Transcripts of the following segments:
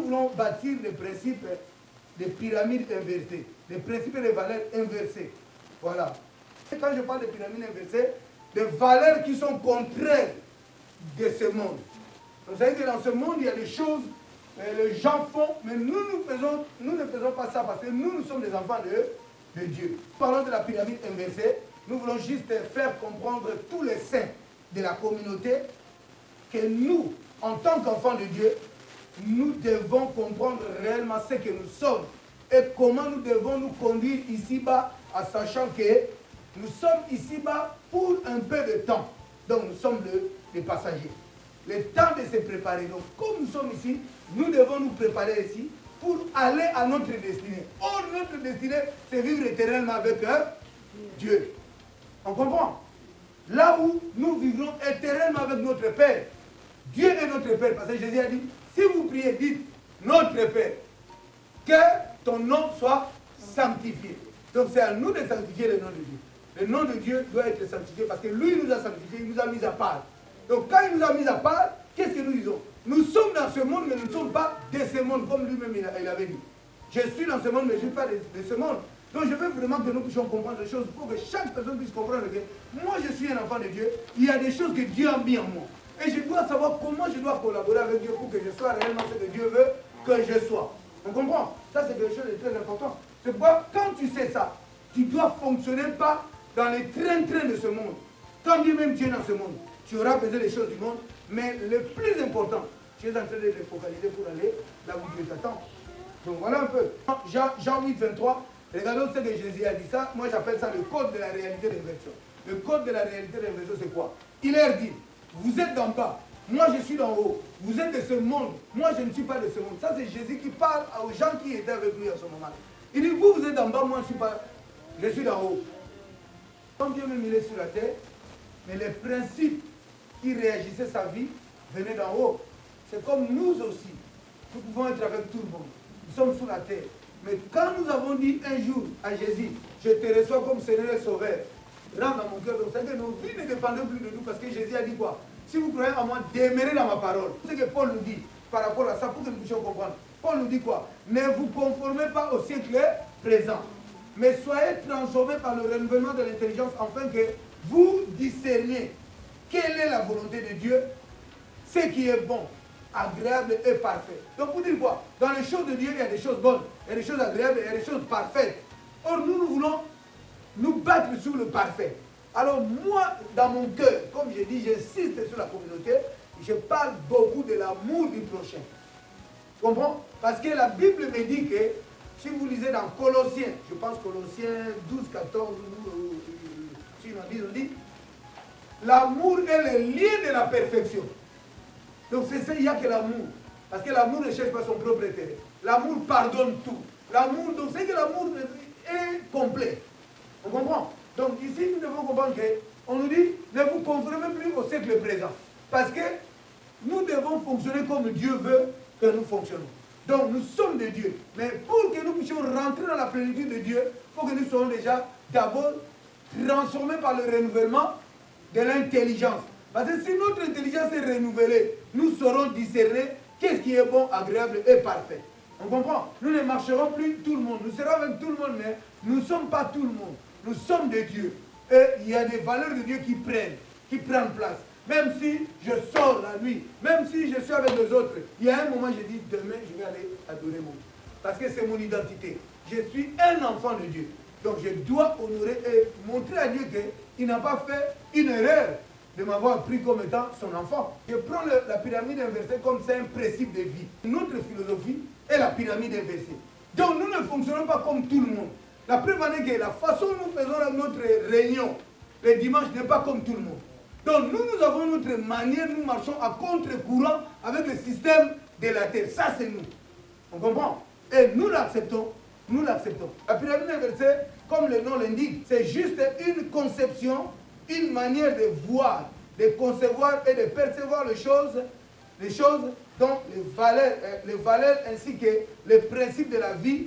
voulons bâtir les principes des pyramides inversées, les principes des valeurs inversées. Voilà. Et quand je parle de pyramides inversées, des valeurs qui sont contraires de ce monde. Vous savez que dans ce monde, il y a des choses les gens font, mais nous ne faisons pas ça parce que nous sommes des enfants de Dieu. Parlons de la pyramide inversée, nous voulons juste faire comprendre tous les saints de la communauté que nous, en tant qu'enfants de Dieu, nous devons comprendre réellement ce que nous sommes et comment nous devons nous conduire ici-bas en sachant que nous sommes ici-bas pour un peu de temps. Donc nous sommes des passagers. Le temps de se préparer. Donc comme nous sommes ici, nous devons nous préparer ici pour aller à notre destinée. Or, notre destinée, c'est vivre éternellement avec Dieu. On comprend? Là où nous vivrons éternellement avec notre Père. Dieu est notre Père. Parce que Jésus a dit, si vous priez, dites, notre Père, que ton nom soit sanctifié. Donc c'est à nous de sanctifier le nom de Dieu. Le nom de Dieu doit être sanctifié parce que lui nous a sanctifié, il nous a mis à part. Donc quand il nous a mis à part, qu'est-ce que nous disons? Nous sommes dans ce monde, mais nous ne sommes pas de ce monde, comme lui-même il avait dit. Je suis dans ce monde, mais je ne suis pas de ce monde. Donc je veux vraiment que nous puissions comprendre les choses pour que chaque personne puisse comprendre que moi je suis un enfant de Dieu, il y a des choses que Dieu a mis en moi. Et je dois savoir comment je dois collaborer avec Dieu pour que je sois réellement ce que Dieu veut que je sois. On comprend? Ça c'est quelque chose de très important. C'est pourquoi quand tu sais ça, tu dois fonctionner pas dans les trains-trains de ce monde. Quand bien même tu es dans ce monde, tu auras besoin des choses du monde, mais le plus important, tu es en train de te focaliser pour aller là où Dieu t'attend. Donc voilà un peu. Jean 8, 23, regardons ce que Jésus a dit ça. Moi j'appelle ça le code de la réalité d'inversion. Le code de la réalité d'inversion c'est quoi? Il leur dit, vous êtes d'en bas, moi je suis d'en haut. Vous êtes de ce monde, moi je ne suis pas de ce monde. Ça c'est Jésus qui parle aux gens qui étaient avec lui à ce moment-là. Il dit, vous êtes d'en bas, moi je suis d'en haut. Quand Dieu même il est sur la terre, mais les principes qui réagissaient sa vie venaient d'en haut. C'est comme nous aussi. Nous pouvons être avec tout le monde. Nous sommes sous la terre. Mais quand nous avons dit un jour à Jésus, je te reçois comme Seigneur et Sauveur, rentre dans mon cœur, donc c'est que nos vies ne dépendent plus de nous parce que Jésus a dit quoi? Si vous croyez en moi, demeurez dans ma parole. C'est ce que Paul nous dit par rapport à ça pour que nous puissions comprendre. Paul nous dit quoi? Ne vous conformez pas au siècle présent, mais soyez transformés par le renouvellement de l'intelligence afin que vous discerniez quelle est la volonté de Dieu, ce qui est bon, agréable et parfait. Donc pour dire quoi? Dans les choses de Dieu, il y a des choses bonnes, il y a des choses agréables, il y a des choses parfaites. Or nous voulons nous battre sur le parfait. Alors moi, dans mon cœur, comme je dis, j'insiste sur la communauté, je parle beaucoup de l'amour du prochain. Tu comprends? Parce que la Bible me dit que, si vous lisez dans Colossiens, je pense Colossiens 12, 14, si on dit, l'amour est le lien de la perfection. Donc c'est ça, il n'y a que l'amour. Parce que l'amour ne cherche pas son propre intérêt. L'amour pardonne tout. L'amour, donc c'est que l'amour est complet. On comprend? Donc ici, nous devons comprendre qu'on nous dit, ne vous conformez plus au siècle présent. Parce que nous devons fonctionner comme Dieu veut que nous fonctionnons. Donc nous sommes de Dieu. Mais pour que nous puissions rentrer dans la plénitude de Dieu, il faut que nous soyons déjà d'abord transformés par le renouvellement de l'intelligence. Parce que si notre intelligence est renouvelée, nous saurons discerner qu'est-ce qui est bon, agréable et parfait. On comprend? Nous ne marcherons plus tout le monde. Nous serons avec tout le monde, mais nous ne sommes pas tout le monde. Nous sommes de Dieu. Et il y a des valeurs de Dieu qui prennent place. Même si je sors la nuit, même si je suis avec les autres, il y a un moment je dis, demain je vais aller adorer mon Dieu. Parce que c'est mon identité. Je suis un enfant de Dieu. Donc je dois honorer et montrer à Dieu qu'il n'a pas fait une erreur de m'avoir pris comme étant son enfant. Je prends la pyramide inversée comme c'est un principe de vie. Notre philosophie est la pyramide inversée. Donc nous ne fonctionnons pas comme tout le monde. La preuve en est que la façon dont nous faisons notre réunion le dimanche n'est pas comme tout le monde. Donc nous avons notre manière, nous marchons à contre-courant avec le système de la terre. Ça c'est nous. On comprend? Et nous l'acceptons. Nous l'acceptons. La pyramide inversée, comme le nom l'indique, c'est juste une conception, une manière de voir, de concevoir et de percevoir les choses dont les valeurs ainsi que les principes de la vie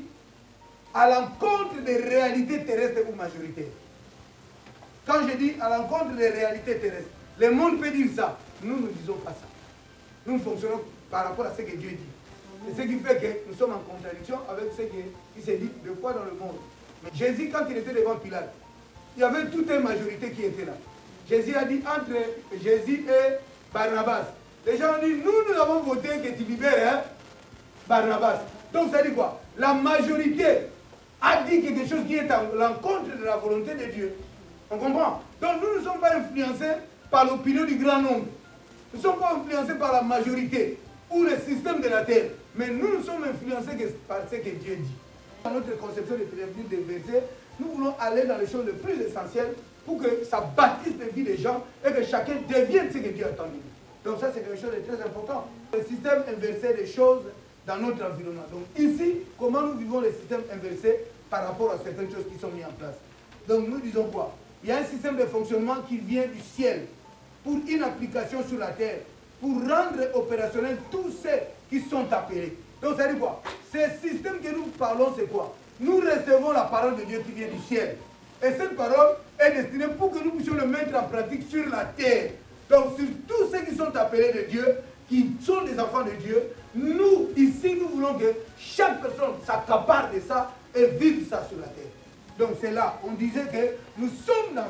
à l'encontre des réalités terrestres ou majoritaires. Quand je dis à l'encontre des réalités terrestres, le monde peut dire ça. Nous ne disons pas ça. Nous fonctionnons par rapport à ce que Dieu dit. C'est ce qui fait que nous sommes en contradiction avec ce qui s'est dit de fois dans le monde. Mais Jésus, quand il était devant Pilate, il y avait toute une majorité qui était là. Jésus a dit entre Jésus et Barnabas. Les gens ont dit, nous avons voté que tu libères Barnabas. Donc ça dit quoi? La majorité a dit quelque chose qui est à l'encontre de la volonté de Dieu. On comprend? Donc nous ne sommes pas influencés par l'opinion du grand nombre. Nous ne sommes pas influencés par la majorité ou le système de la terre. Mais nous sommes influencés par ce que Dieu dit. Dans notre conception de pyramide des versets, nous voulons aller dans les choses les plus essentielles pour que ça bâtisse les vies des gens et que chacun devienne ce que Dieu attend de lui. Donc ça, c'est quelque chose de très important. Le système inversé des choses dans notre environnement. Donc ici, comment nous vivons le système inversé par rapport à certaines choses qui sont mises en place. Donc nous disons quoi? Il y a un système de fonctionnement qui vient du ciel pour une application sur la terre, pour rendre opérationnel tous ceux qui sont appelés. Donc ça dit quoi? Ce système que nous parlons, c'est quoi? Nous recevons la parole de Dieu qui vient du ciel. Et cette parole est destinée pour que nous puissions le mettre en pratique sur la terre. Donc sur tous ceux qui sont appelés de Dieu, qui sont des enfants de Dieu, nous, ici, nous voulons que chaque personne s'accapare de ça et vive ça sur la terre. Donc c'est là, on disait que nous sommes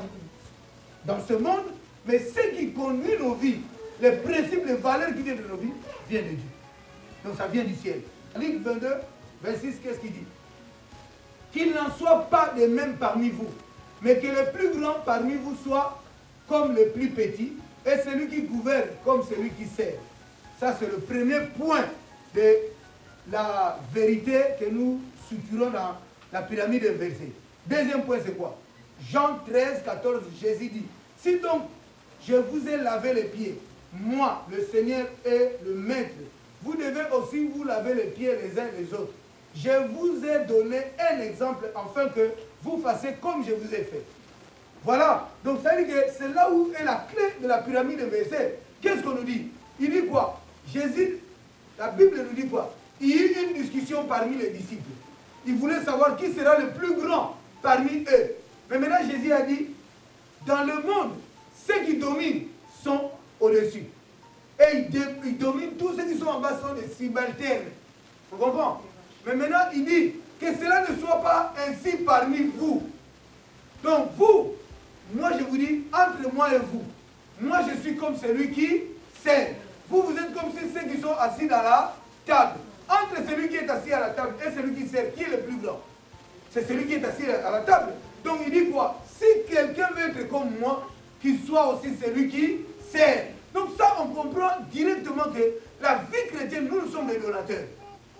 dans ce monde, mais ce qui conduit nos vies, les principes, les valeurs qui viennent de nos vies, viennent de Dieu. Donc ça vient du ciel. Luc 22, 26, qu'est-ce qu'il dit? Qu'il n'en soit pas de même parmi vous, mais que le plus grand parmi vous soit comme le plus petit, et celui qui gouverne comme celui qui sert. Ça, c'est le premier point de la vérité que nous structurons dans la pyramide inversée. Deuxième point, c'est quoi? Jean 13, 14, Jésus dit, si donc je vous ai lavé les pieds, moi, le Seigneur et le Maître, vous devez aussi vous laver les pieds les uns les autres. Je vous ai donné un exemple afin que vous fassiez comme je vous ai fait. Voilà. Donc ça veut dire que c'est là où est la clé de la pyramide inversée. Qu'est-ce qu'on nous dit? Il dit quoi? Jésus, la Bible nous dit quoi? Il y a eu une discussion parmi les disciples. Ils voulaient savoir qui sera le plus grand parmi eux. Mais maintenant Jésus a dit, dans le monde, ceux qui dominent sont au-dessus. Et ils dominent, tous ceux qui sont en bas sont des subalternes. On comprend? Mais maintenant, il dit que cela ne soit pas ainsi parmi vous. Donc vous, moi je vous dis, entre moi et vous, moi je suis comme celui qui sert. Vous, vous êtes comme ceux qui sont assis dans la table. Entre celui qui est assis à la table et celui qui sert, qui est le plus grand? C'est celui qui est assis à la table. Donc il dit quoi? Si quelqu'un veut être comme moi, qu'il soit aussi celui qui sert. Donc ça, on comprend directement que la vie chrétienne, nous sommes les donateurs.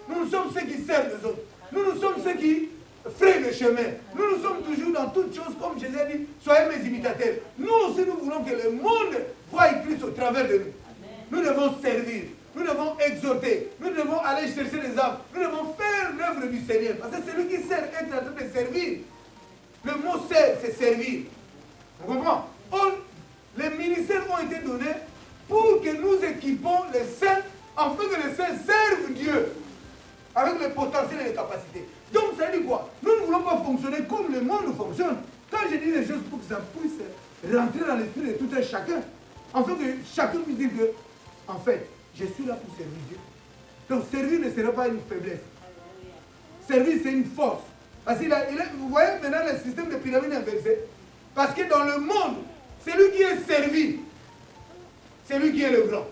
Nous sommes ceux qui servent les autres. Nous sommes ceux qui frayent le chemin. Nous sommes toujours dans toutes choses, comme Jésus a dit, soyez mes imitateurs. Nous aussi, nous voulons que le monde voie Christ au travers de nous. Nous devons servir, nous devons exhorter, nous devons aller chercher les âmes, nous devons faire l'œuvre du Seigneur. Parce que celui qui sert est en train de servir. Le mot sert, c'est servir. On comprend? Les ministères ont été donnés pour que nous équipons les saints, afin que les saints servent Dieu, avec le potentiel et les capacités. Donc ça dit quoi? Nous ne voulons pas fonctionner comme le monde fonctionne. Quand je dis les choses pour que ça puisse rentrer dans l'esprit de tout un chacun, afin que chacun puisse dire que, en fait, je suis là pour servir Dieu. Donc servir ne sera pas une faiblesse. Servir, c'est une force. Parce que vous voyez maintenant le système de pyramide inversée. Parce que dans le monde, celui qui est servi, c'est lui qui est le grand.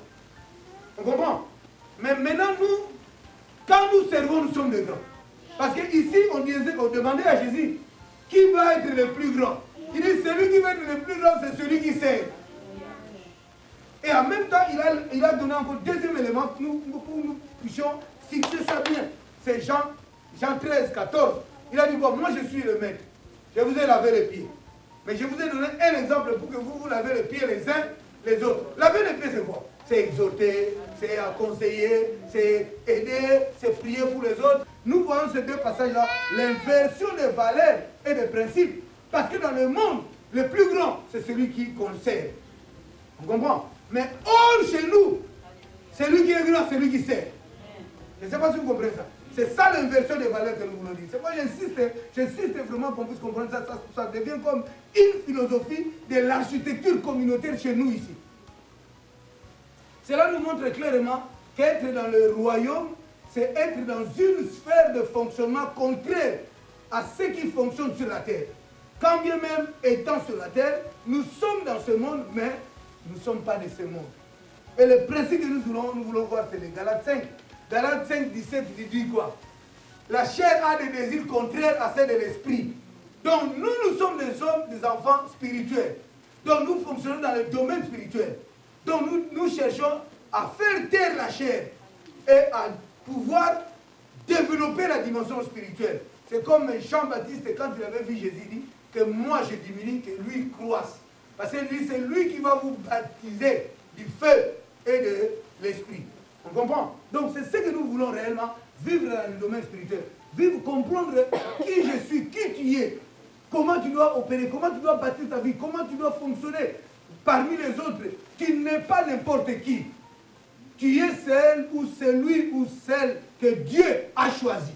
On comprend? Mais maintenant, nous, quand nous servons, nous sommes les grands. Parce qu'ici, on demandait à Jésus, qui va être le plus grand? Il dit, celui qui va être le plus grand, c'est celui qui sert. Et en même temps, il a donné encore deuxième élément pour nous puissions fixer ça bien. C'est Jean 13, 14. Il a dit, bon, moi je suis le maître. Je vous ai lavé les pieds. Mais je vous ai donné un exemple pour que vous lavez les pieds les uns les autres. Laver les pieds, c'est quoi? C'est exhorter, c'est conseiller, c'est aider, c'est prier pour les autres. Nous voyons ces deux passages-là, l'inversion des valeurs et des principes. Parce que dans le monde, le plus grand, c'est celui qui conseille. On comprend? Mais hors chez nous, celui qui est grand, c'est lui qui sert. Je ne sais pas si vous comprenez ça. C'est ça l'inversion des valeurs que nous voulons dire. C'est pourquoi j'insiste vraiment qu'on puisse comprendre ça. Ça devient comme une philosophie de l'architecture communautaire chez nous ici. Cela nous montre clairement qu'être dans le royaume, c'est être dans une sphère de fonctionnement contraire à ce qui fonctionne sur la terre. Quand bien même étant sur la terre, nous sommes dans ce monde, mais nous ne sommes pas de ce monde. Et le principe que nous voulons voir, c'est les Galates 5. Galates 5, 17 dit quoi? La chair a des désirs contraires à ceux de l'esprit. Donc nous sommes des hommes, des enfants spirituels. Donc nous fonctionnons dans le domaine spirituel. Donc nous cherchons à faire taire la chair et à pouvoir développer la dimension spirituelle. C'est comme Jean-Baptiste, quand il avait vu Jésus, dit que moi je diminue, que lui croisse. Parce que lui, c'est lui qui va vous baptiser du feu et de l'esprit. On comprend? Donc c'est ce que nous voulons réellement vivre dans le domaine spirituel. Vivre, comprendre qui je suis, qui tu es, comment tu dois opérer, comment tu dois bâtir ta vie, comment tu dois fonctionner parmi les autres. Tu n'es pas n'importe qui. Tu es celle ou celui ou celle que Dieu a choisi.